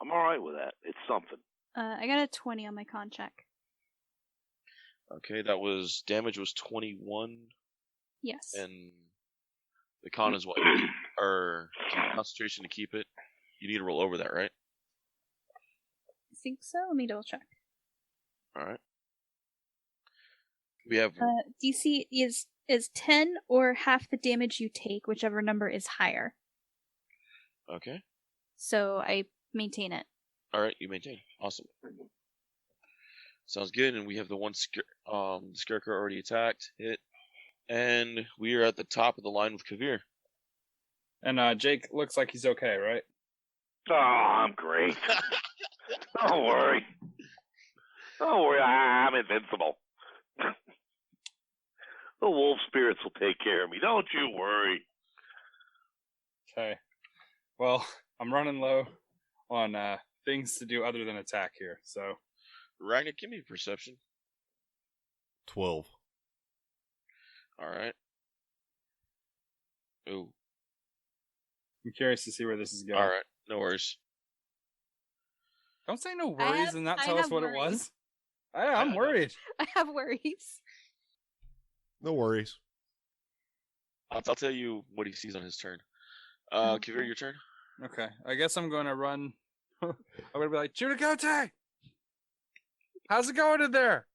I'm alright with that. It's something. I got a 20 on my con check. Okay, damage was 21, Yes. and the con is what? Or concentration to keep it. You need to roll over that, right? I think so. Let me double check. All right. We have DC is 10 or half the damage you take, whichever number is higher. okay. So I maintain it. All right, you maintain. Awesome. Sounds good. And we have the one scarecrow already attacked, hit, and we are at the top of the line with Kavir. And Jake looks like he's okay, right? Oh, I'm great. Don't worry. Don't worry, I'm invincible. The wolf spirits will take care of me. Don't you worry. Okay. Well, I'm running low on things to do other than attack here, so. Ragnar, give me a perception. 12. All right. Ooh. I'm curious to see where this is going. All right. No worries. Don't say no worries and not tell us what worries. it was. I'm worried. I have worries. No worries. I'll tell you what he sees on his turn. Okay. Kavir, your turn. Okay. I guess I'm going to run. I'm going to be like, Judicote! How's it going in there?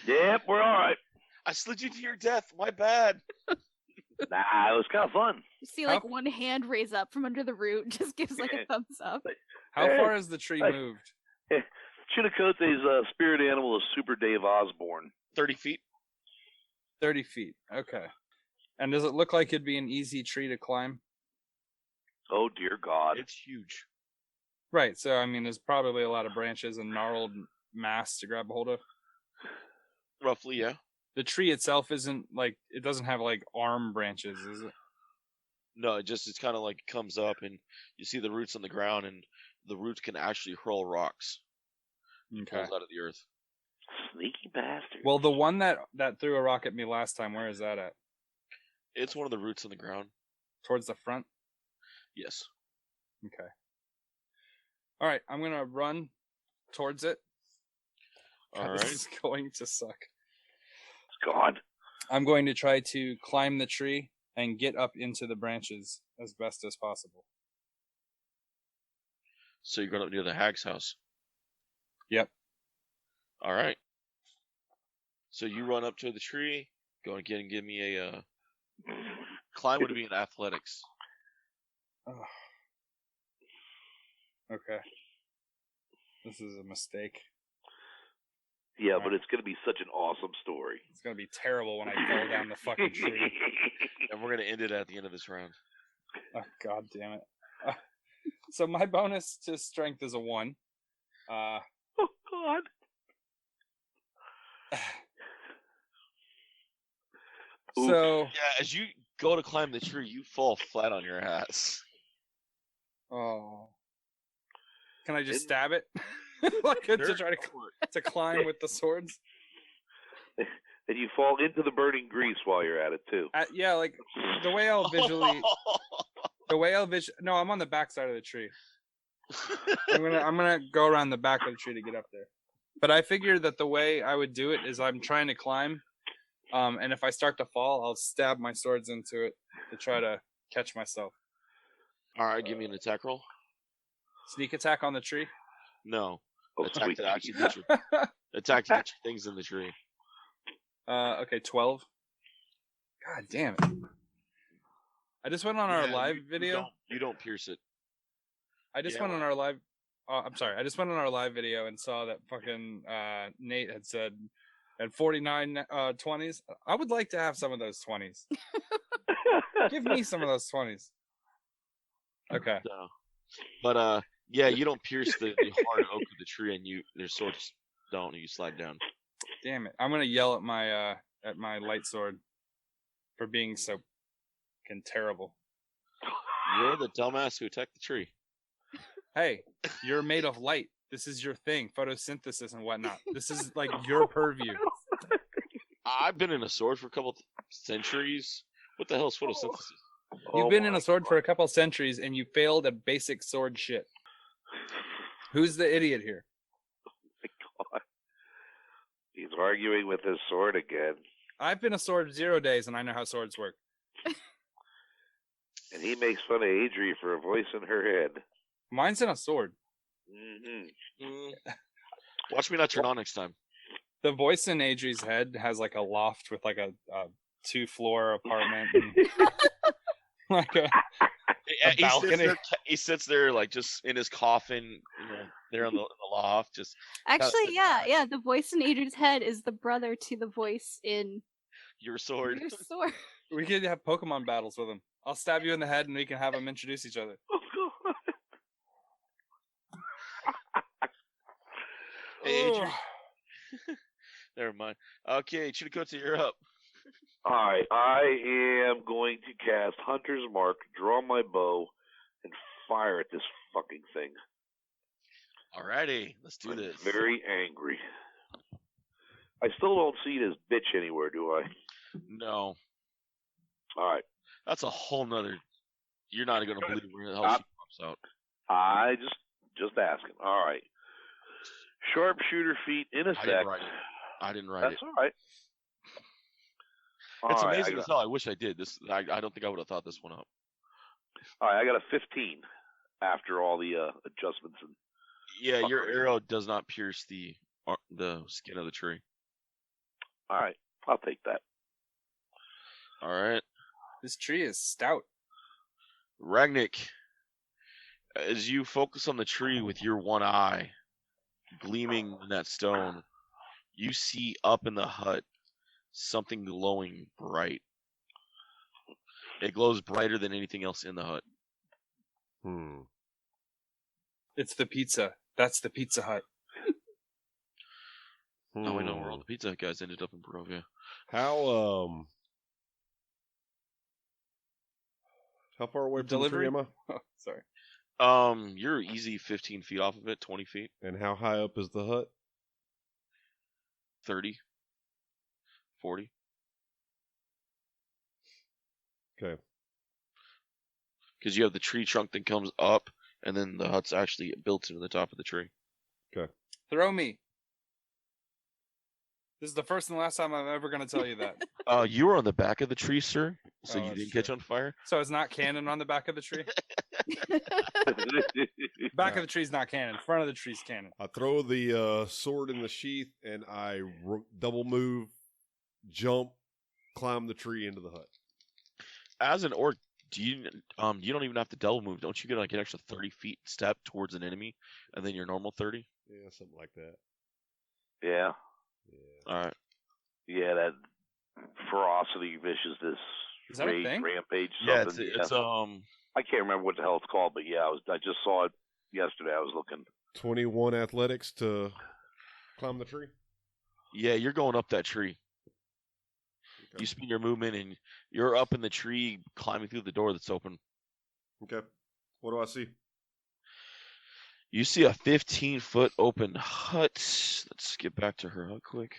Yep, we're alright. I slid you to your death. My bad. Nah, it was kind of fun. You see, like, one hand raise up from under the root, just gives, like, a thumbs up. How far has the tree moved? Chinacote's spirit animal is Super Dave Osborne. 30 feet. 30 feet. Okay. And does it look like it'd be an easy tree to climb? Oh, dear God. It's huge. Right. So, I mean, there's probably a lot of branches and gnarled mass to grab a hold of. Roughly, yeah. The tree itself isn't like, it doesn't have like arm branches, is it? No, it's kind of like it comes up and you see the roots on the ground, and the roots can actually hurl rocks. Okay. Pulls out of the earth. Sneaky bastard. Well, the one that threw a rock at me last time, where is that at? It's one of the roots on the ground. Towards the front? Yes. Okay. All right, I'm going to run towards it. All God, right. This is going to suck. It's gone. I'm going to try to climb the tree and get up into the branches as best as possible. So you're going up near the hag's house. Yep. All right. So you run up to the tree. Go again and give me a climb would be in athletics. Oh. Okay. This is a mistake. Yeah, but it's going to be such an awesome story. It's going to be terrible when I fall down the fucking tree. And we're going to end it at the end of this round. Oh, God damn it. So my bonus to strength is a 1. Oh, God. So, Yeah, as you go to climb the tree, you fall flat on your ass. oh. Can I just stab it? Like to try to climb with the swords? And you fall into the burning grease while you're at it, too. Yeah, like the way I'll visually... No, I'm on the back side of the tree. I'm gonna go around the back of the tree to get up there. But I figured that the way I would do it is I'm trying to climb, and if I start to fall, I'll stab my swords into it to try to catch myself. All right, give me an attack roll. Sneak attack on the tree? No. Oh, Attack sweet. to actually get your attack to get your things in the tree. Okay, 12. God damn it. I just went on our live video. You don't pierce it. I just went on our live. I'm sorry. I just went on our live video and saw that fucking Nate had said at 49 20s. I would like to have some of those 20s. Give me some of those 20s. Okay. So, but yeah, you don't pierce the hard oak of the tree, and their swords don't. And you slide down. Damn it! I'm gonna yell at my light sword for being so fucking terrible. You're the dumbass who attacked the tree. Hey, you're made of light. This is your thing, photosynthesis and whatnot. This is like your purview. I've been in a sword for a couple centuries. What the hell is photosynthesis? You've been in a sword for a couple centuries and you failed at basic sword shit. Who's the idiot here? Oh my God. He's arguing with his sword again. I've been a sword 0 days and I know how swords work. And he makes fun of Adri for a voice in her head. Mine's in a sword. Mm-hmm. Watch me not turn on next time. The voice in Adri's head has like a loft with like a 2-floor apartment. And like a balcony. He sits there like just in his coffin, there in the loft. Just Actually, yeah. The voice in Adrian's head is the brother to the voice in your sword. Your sword. We could have Pokemon battles with him. I'll stab you in the head and we can have them introduce each other. Oh, God. Hey, Adrian. Never mind. Okay, Chinacote, you're up. Alright, I am going to cast Hunter's Mark, draw my bow, and fire at this fucking thing. Alrighty, let's do I'm this. very angry. I still don't see this bitch anywhere, do I? No. Alright. That's a whole nother. You're not going to believe where the hell she pops out. I just asking. Alright. Sharpshooter feat in a sec. I didn't write it. That's alright. It's amazing as hell. I wish I did. I don't think I would have thought this one up. Alright, I got a 15 after all the adjustments. And yeah, your arrow does not pierce the skin of the tree. Alright, I'll take that. Alright. This tree is stout. Ragnick, as you focus on the tree with your one eye, gleaming in that stone, you see up in the hut something glowing bright. It glows brighter than anything else in the hut. It's the pizza. That's the Pizza Hut. Now we know where all the Pizza Hut guys ended up in Barovia. How far away from Delivery? the tree am I? Oh, sorry. You're easy 15 feet off of it, 20 feet, And how high up is the hut? 30, 40. Okay. Because you have the tree trunk that comes up, and then the hut's actually built into the top of the tree. Throw me. This is the first and last time I'm ever going to tell you that. You were on the back of the tree, sir, so Oh, you that's didn't true. catch on fire. So it's not cannon on the back of the tree? Back of the tree's not cannon. Front of the tree's cannon. I throw the sword in the sheath and I double move, jump, climb the tree into the hut. As an orc, you don't even have to double move. Don't you get like an extra 30 feet step towards an enemy, and then your normal 30? Yeah, something like that. Yeah. Yeah. All right. Yeah, that ferocity, viciousness, Is that a rage, thing? rampage, Yeah, something. it's I can't remember what the hell it's called, but yeah, I just saw it yesterday. I was looking. 21 athletics to climb the tree. yeah, you're going up that tree. Okay. You spin your movement, and you're up in the tree, climbing through the door that's open. Okay. What do I see? You see a 15-foot open hut. Let's get back to her hut quick.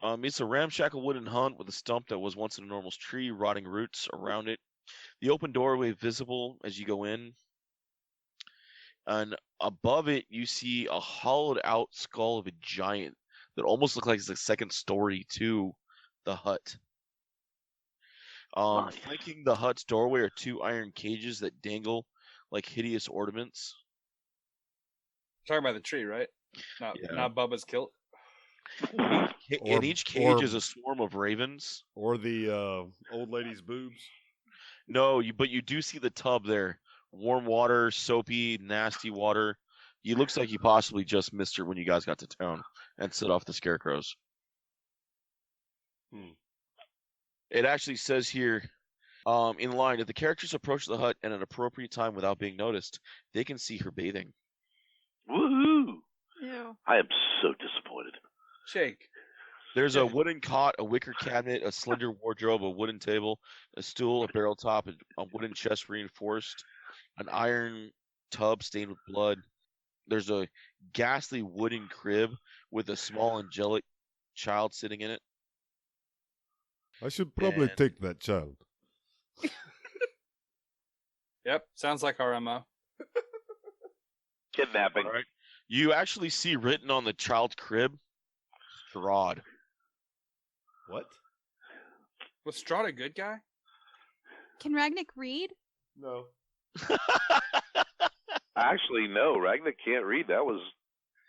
It's a ramshackle wooden hut with a stump that was once an enormous tree, rotting roots around it. The open doorway visible as you go in. And above it, you see a hollowed-out skull of a giant that almost looks like it's a second story to the hut. Nice. Flanking the hut's doorway are two iron cages that dangle like hideous ornaments. Talking about the tree, right? Not Bubba's kilt. In each cage is a swarm of ravens. Or the old lady's boobs. No, but you do see the tub there. Warm water, soapy, nasty water. He looks like he possibly just missed her when you guys got to town and set off the scarecrows. It actually says here, in line, if the characters approach the hut at an appropriate time without being noticed, they can see her bathing. Woohoo! Ew. I am so disappointed. Shake. There's a wooden cot, a wicker cabinet, a slender wardrobe, a wooden table, a stool, a barrel top, a wooden chest reinforced, an iron tub stained with blood. There's a ghastly wooden crib with a small angelic child sitting in it. I should probably And- take that child. Yep, sounds like our MO. Kidnapping. All right. You actually see written on the child's crib, Strahd. What? Was Strahd a good guy? Can Ragnick read? No. Actually, no. Ragnar can't read. That was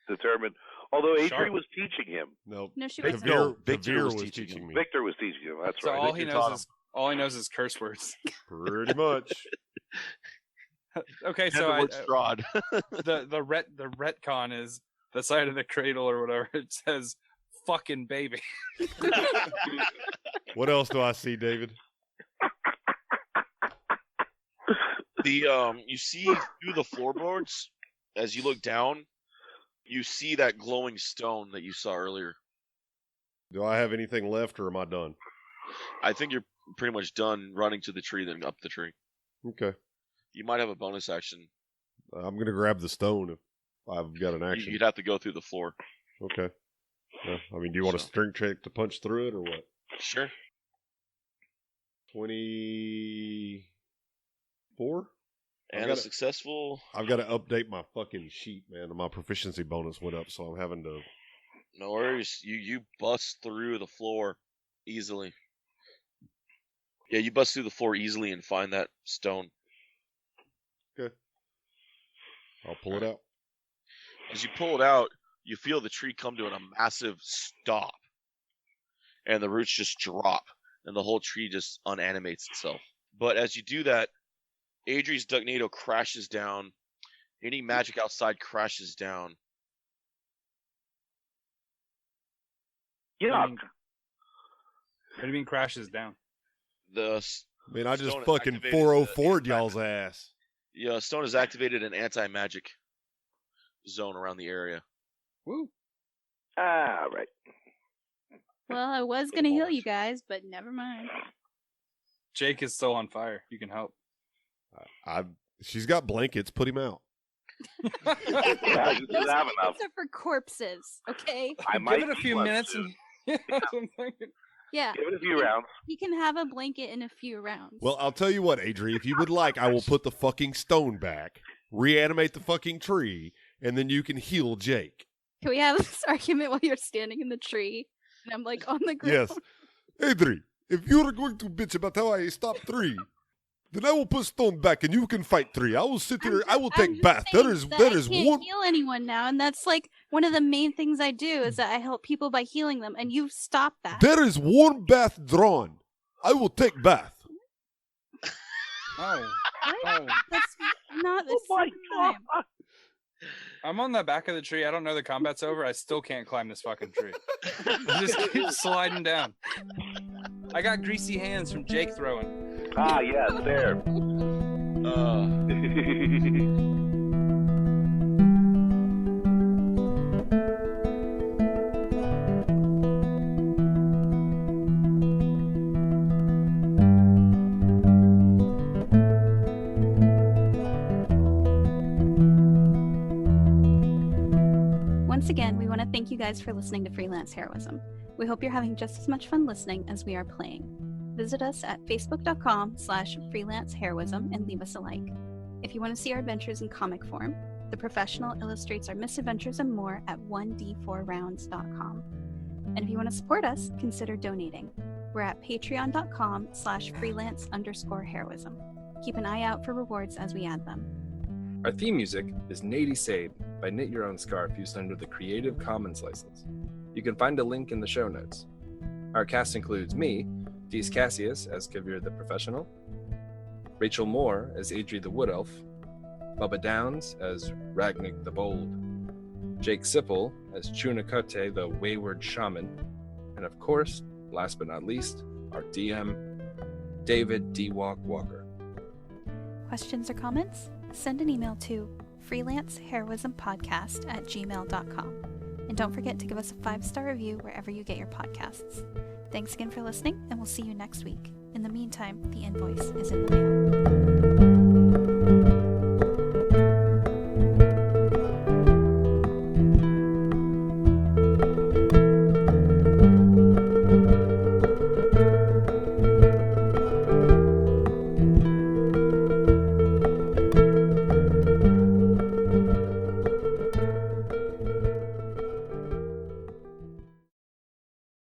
determined. Although Adri Sharp. was teaching him. No. No, she Kavir, wasn't. No, Victor Kavir was was teaching teaching him. me. Victor was teaching him. That's So right. all he Victor taught knows is curse words. Pretty much. Okay, And so the word Strahd. the retcon is the side of the cradle or whatever. It says "fucking baby." What else do I see, David? You see through the floorboards as you look down. You see that glowing stone that you saw earlier. Do I have anything left, or am I done? I think you're pretty much done running to the tree, then up the tree. Okay. You might have a bonus action. I'm going to grab the stone if I've got an action. You'd have to go through the floor. Okay. Yeah. I mean, do you want a So- strength check to punch through it, or what? Sure. 24? And a successful. I've got to update my fucking sheet, man. My proficiency bonus went up, so I'm having to... No worries. You bust through the floor easily. Yeah, you bust through the floor easily and find that stone. I'll pull it out. As you pull it out, you feel the tree come to a massive stop. And the roots just drop. and the whole tree just unanimates itself. But as you do that, Adri's Dugnado crashes down. Any magic outside crashes down. Yeah. What do you mean crashes down? The I mean, I just stone is fucking activated 404'd y'all's ass. stone has activated an anti-magic zone around the area. Woo. Ah, right. Well, I was For the gonna heal moment. you guys, but never mind. Jake is still on fire. You can help. She's got blankets. Put him out. Yeah, you Those should have enough. blankets are for corpses, okay? I might Give it a need few one minutes soon. and Yeah, Give it a few rounds. you can have a blanket in a few rounds. Well, I'll tell you what, Adri. If you would like, I will put the fucking stone back, reanimate the fucking tree, and then you can heal Jake. Can we have this argument while you're standing in the tree and I'm like on the ground? Yes. Adri, if you're going to bitch about how I stopped 3, then I will put stone back and you can fight 3. I will sit here. I will take bath. That is I one. can't heal anyone now, and that's like one of the main things I do is that I help people by healing them, and you've stopped that. There is one bath drawn. I will take bath. Oh. That's not the Oh my same god. time. I'm on the back of the tree. I don't know the combat's over. I still can't climb this fucking tree. I just keep sliding down. I got greasy hands from Jake throwing. Ah, yes, there. Once again, we want to thank you guys for listening to Freelance Heroism. We hope you're having just as much fun listening as we are playing. Visit us at facebook.com/freelanceheroism and leave us a like. If you want to see our adventures in comic form, The Professional illustrates our misadventures and more at 1d4rounds.com. And if you want to support us, consider donating. We're at patreon.com/freelance_heroism. Keep an eye out for rewards as we add them. Our theme music is Nady Sade by Knit Your Own Scarf, used under the Creative Commons license. You can find a link in the show notes. Our cast includes me, Dees Cassius as Kavir the Professional, Rachel Moore as Adri the Wood Elf, Bubba Downs as Ragnik the Bold, Jake Sipple as Chunakute the Wayward Shaman, and of course, last but not least, our DM, David D. Walker. Questions or comments? Send an email to freelanceheroismpodcast@gmail.com. And don't forget to give us a 5-star review wherever you get your podcasts. Thanks again for listening, and we'll see you next week. In the meantime, the invoice is in the mail.